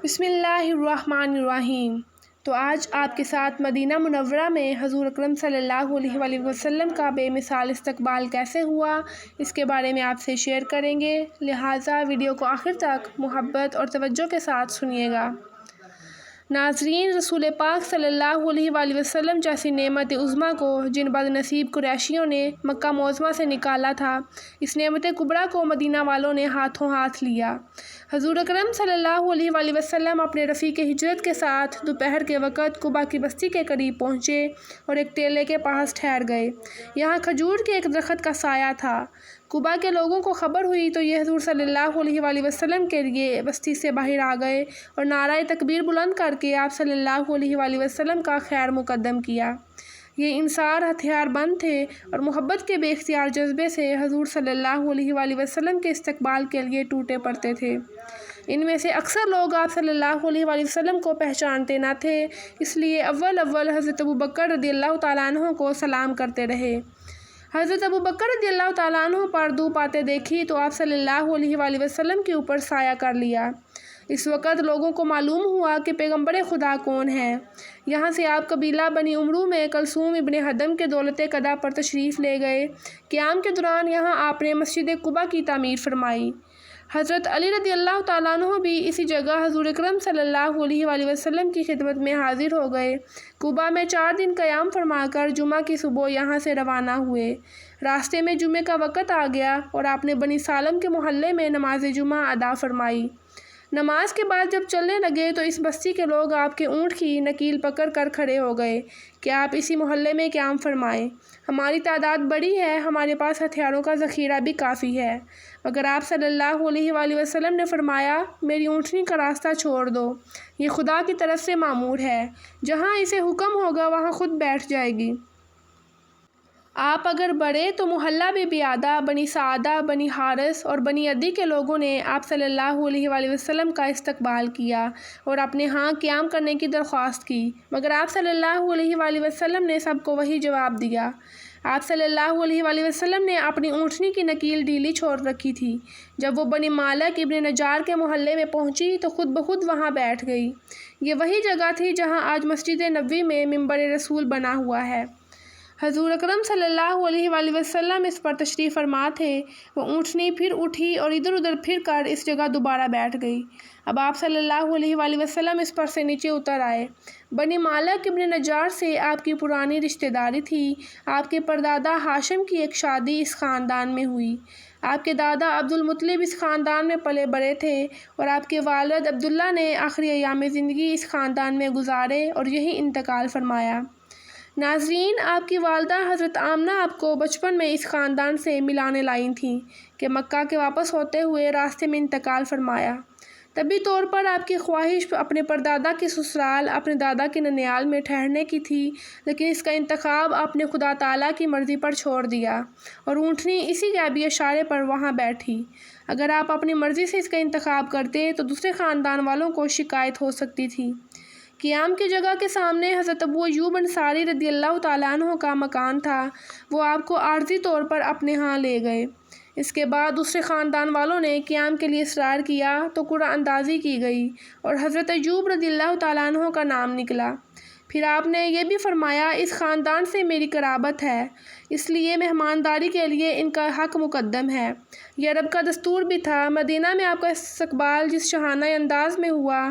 بسم اللہ الرحمن الرحیم۔ تو آج آپ کے ساتھ مدینہ منورہ میں حضور اکرم صلی اللہ علیہ وآلہ وسلم کا بے مثال استقبال کیسے ہوا، اس کے بارے میں آپ سے شیئر کریں گے، لہٰذا ویڈیو کو آخر تک محبت اور توجہ کے ساتھ سنیے گا۔ ناظرین، رسول پاک صلی اللہ علیہ وآلہ وسلم جیسی نعمت عظمیٰ کو جن بد نصیب قریشیوں نے مکہ معظمہ سے نکالا تھا، اس نعمت کبریٰ کو مدینہ والوں نے ہاتھوں ہاتھ لیا۔ حضور اکرم صلی اللہ علیہ وآلہ وسلم اپنے رفیق ہجرت کے ساتھ دوپہر کے وقت قباء کی بستی کے قریب پہنچے اور ایک ٹیلے کے پاس ٹھہر گئے۔ یہاں کھجور کے ایک درخت کا سایہ تھا۔ قباء کے لوگوں کو خبر ہوئی تو یہ حضور صلی اللہ علیہ وآلہ وسلم کے لیے بستی سے باہر آ گئے اور نعرہ تکبیر بلند کر کے آپ صلی اللہ علیہ وآلہ وسلم کا خیر مقدم کیا۔ یہ انصار ہتھیار بند تھے اور محبت کے بے اختیار جذبے سے حضور صلی اللہ علیہ وآلہ وسلم کے استقبال کے لیے ٹوٹے پڑتے تھے۔ ان میں سے اکثر لوگ آپ صلی اللہ علیہ وآلہ وسلم کو پہچانتے نہ تھے، اس لیے اول حضرت ابوبکر رضی اللہ تعالیٰ عنہ کو سلام کرتے رہے۔ حضرت ابوبکر رضی اللہ تعالیٰ عنہ پر دھوپ آتے دیکھی تو آپ صلی اللہ علیہ وآلہ وسلم کے اوپر سایہ کر لیا۔ اس وقت لوگوں کو معلوم ہوا کہ پیغمبر خدا کون ہے۔ یہاں سے آپ قبیلہ بنی عمرو میں کلثوم ابن حدم کے دولت قدح پر تشریف لے گئے۔ قیام کے دوران یہاں آپ نے مسجد قباء کی تعمیر فرمائی۔ حضرت علی رضی اللہ تعالیٰ عنہ بھی اسی جگہ حضور اکرم صلی اللہ علیہ وآلہ وسلم کی خدمت میں حاضر ہو گئے۔ قباء میں 4 دن قیام فرما کر جمعہ کی صبح یہاں سے روانہ ہوئے۔ راستے میں جمعے کا وقت آ گیا اور آپ نے بنی سالم کے محلے میں نماز جمعہ ادا فرمائی۔ نماز کے بعد جب چلنے لگے تو اس بستی کے لوگ آپ کے اونٹ کی نکیل پکڑ کر کھڑے ہو گئے کہ آپ اسی محلے میں قیام فرمائیں۔ ہماری تعداد بڑی ہے، ہمارے پاس ہتھیاروں کا ذخیرہ بھی کافی ہے، مگر آپ صلی اللہ علیہ وآلہ وسلم نے فرمایا، میری اونٹنی کا راستہ چھوڑ دو، یہ خدا کی طرف سے مامور ہے، جہاں اسے حکم ہوگا وہاں خود بیٹھ جائے گی۔ آپ اگر بڑھے تو محلہ بیادہ، بنی سعدہ، بنی حارث اور بنی عدی کے لوگوں نے آپ صلی اللہ علیہ وآلہ وسلم کا استقبال کیا اور اپنے ہاں قیام کرنے کی درخواست کی، مگر آپ صلی اللہ علیہ وآلہ وسلم نے سب کو وہی جواب دیا۔ آپ صلی اللہ علیہ وآلہ وسلم نے اپنی اونٹنی کی نکیل ڈھیلی چھوڑ رکھی تھی۔ جب وہ بنی مالک ابن نجار کے محلے میں پہنچی تو خود بخود وہاں بیٹھ گئی۔ یہ وہی جگہ تھی جہاں آج مسجد نبوی میں منبر رسول بنا ہوا ہے۔ حضور اکرم صلی اللہ علیہ وآلہ وسلم اس پر تشریف فرما تھے۔ وہ اونٹنی پھر اٹھی اور ادھر ادھر پھر کر اس جگہ دوبارہ بیٹھ گئی۔ اب آپ صلی اللہ علیہ وآلہ وسلم اس پر سے نیچے اتر آئے۔ بنی مالک ابن نجار سے آپ کی پرانی رشتہ داری تھی۔ آپ کے پردادا ہاشم کی ایک شادی اس خاندان میں ہوئی۔ آپ کے دادا عبد المطلب اس خاندان میں پلے بڑے تھے اور آپ کے والد عبداللہ نے آخری ایام زندگی اس خاندان میں گزارے اور یہی انتقال فرمایا۔ ناظرین، آپ کی والدہ حضرت آمنہ آپ کو بچپن میں اس خاندان سے ملانے لائی تھیں کہ مکہ کے واپس ہوتے ہوئے راستے میں انتقال فرمایا۔ طبی طور پر آپ کی خواہش اپنے پردادا کے سسرال اپنے دادا کے ننیال میں ٹھہرنے کی تھی، لیکن اس کا انتخاب آپ نے خدا تعالیٰ کی مرضی پر چھوڑ دیا اور اونٹنی اسی غیبی اشارے پر وہاں بیٹھی۔ اگر آپ اپنی مرضی سے اس کا انتخاب کرتے تو دوسرے خاندان والوں کو شکایت ہو سکتی تھی۔ قیام کی جگہ کے سامنے حضرت ابو ایوب انصاری رضی اللہ تعالیٰ عنہ کا مکان تھا، وہ آپ کو عارضی طور پر اپنے ہاں لے گئے۔ اس کے بعد دوسرے خاندان والوں نے قیام کے لیے اصرار کیا تو قرعہ اندازی کی گئی اور حضرت ایوب رضی اللہ تعالیٰ عنہ کا نام نکلا۔ پھر آپ نے یہ بھی فرمایا، اس خاندان سے میری قرابت ہے، اس لیے مہمانداری کے لیے ان کا حق مقدم ہے۔ یہ عرب کا دستور بھی تھا۔ مدینہ میں آپ کا استقبال جس شاہانہ انداز میں ہوا،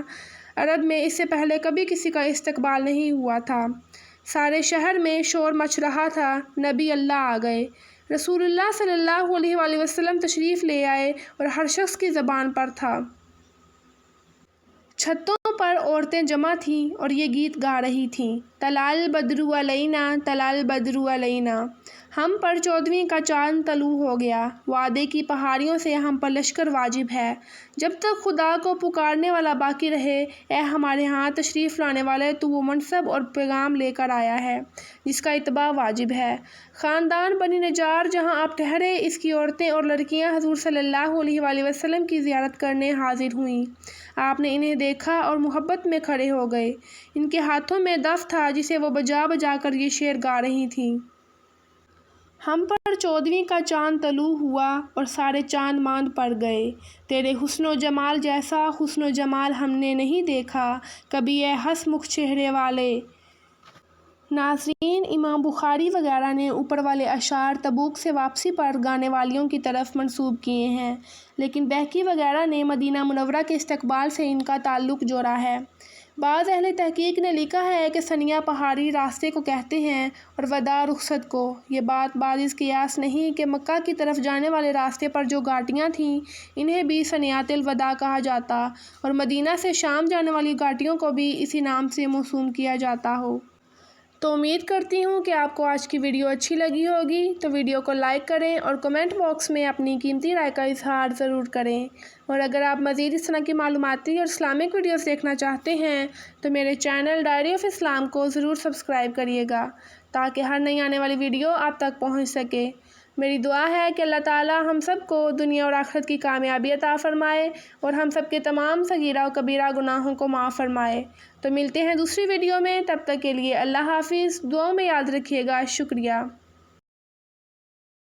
عرب میں اس سے پہلے کبھی کسی کا استقبال نہیں ہوا تھا۔ سارے شہر میں شور مچ رہا تھا، نبی اللہ آ گئے، رسول اللہ صلی اللہ علیہ وآلہ وسلم تشریف لے آئے اور ہر شخص کی زبان پر تھا۔ چھتوں پر عورتیں جمع تھیں اور یہ گیت گا رہی تھیں، طلع البدر علینا طلع البدر علینا، ہم پر 14ویں کا چاند طلوع ہو گیا، وعدے کی پہاڑیوں سے ہم پر لشکر واجب ہے، جب تک خدا کو پکارنے والا باقی رہے، اے ہمارے ہاں تشریف لانے والے، تو وہ منصب اور پیغام لے کر آیا ہے جس کا اتباع واجب ہے۔ خاندان بنی نجار جہاں آپ ٹھہرے، اس کی عورتیں اور لڑکیاں حضور صلی اللہ علیہ وآلہ وسلم کی زیارت کرنے حاضر ہوئیں۔ آپ نے انہیں دیکھا اور محبت میں کھڑے ہو گئے۔ ان کے ہاتھوں میں دف تھا جسے وہ بجا بجا کر یہ شعر گا رہی تھیں۔ ہم پر 14ویں کا چاند طلوع ہوا اور سارے چاند ماند پڑ گئے، تیرے حسن و جمال جیسا حسن و جمال ہم نے نہیں دیکھا کبھی اے ہنس مکھ چہرے والے۔ ناظرین، امام بخاری وغیرہ نے اوپر والے اشعار تبوک سے واپسی پر گانے والیوں کی طرف منسوب کیے ہیں، لیکن بہقی وغیرہ نے مدینہ منورہ کے استقبال سے ان کا تعلق جوڑا ہے۔ بعض اہل تحقیق نے لکھا ہے کہ ثنیہ پہاڑی راستے کو کہتے ہیں اور وداع رخصت کو۔ یہ بات باعث قیاس نہیں کہ مکہ کی طرف جانے والے راستے پر جو گھاٹیاں تھیں انہیں بھی ثنیات الوداع کہا جاتا اور مدینہ سے شام جانے والی گھاٹیوں کو بھی اسی نام سے موسوم کیا جاتا ہو۔ تو امید کرتی ہوں کہ آپ کو آج کی ویڈیو اچھی لگی ہوگی، تو ویڈیو کو لائک کریں اور کمنٹ باکس میں اپنی قیمتی رائے کا اظہار ضرور کریں۔ اور اگر آپ مزید اس طرح کی معلوماتی اور اسلامک ویڈیوز دیکھنا چاہتے ہیں تو میرے چینل ڈائری آف اسلام کو ضرور سبسکرائب کریے گا تاکہ ہر نئی آنے والی ویڈیو آپ تک پہنچ سکے۔ میری دعا ہے کہ اللہ تعالی ہم سب کو دنیا اور آخرت کی کامیابی عطا فرمائے اور ہم سب کے تمام صغیرہ و کبیرہ گناہوں کو معاف فرمائے۔ تو ملتے ہیں دوسری ویڈیو میں، تب تک کے لیے اللہ حافظ، دعاؤں میں یاد رکھیے گا، شکریہ۔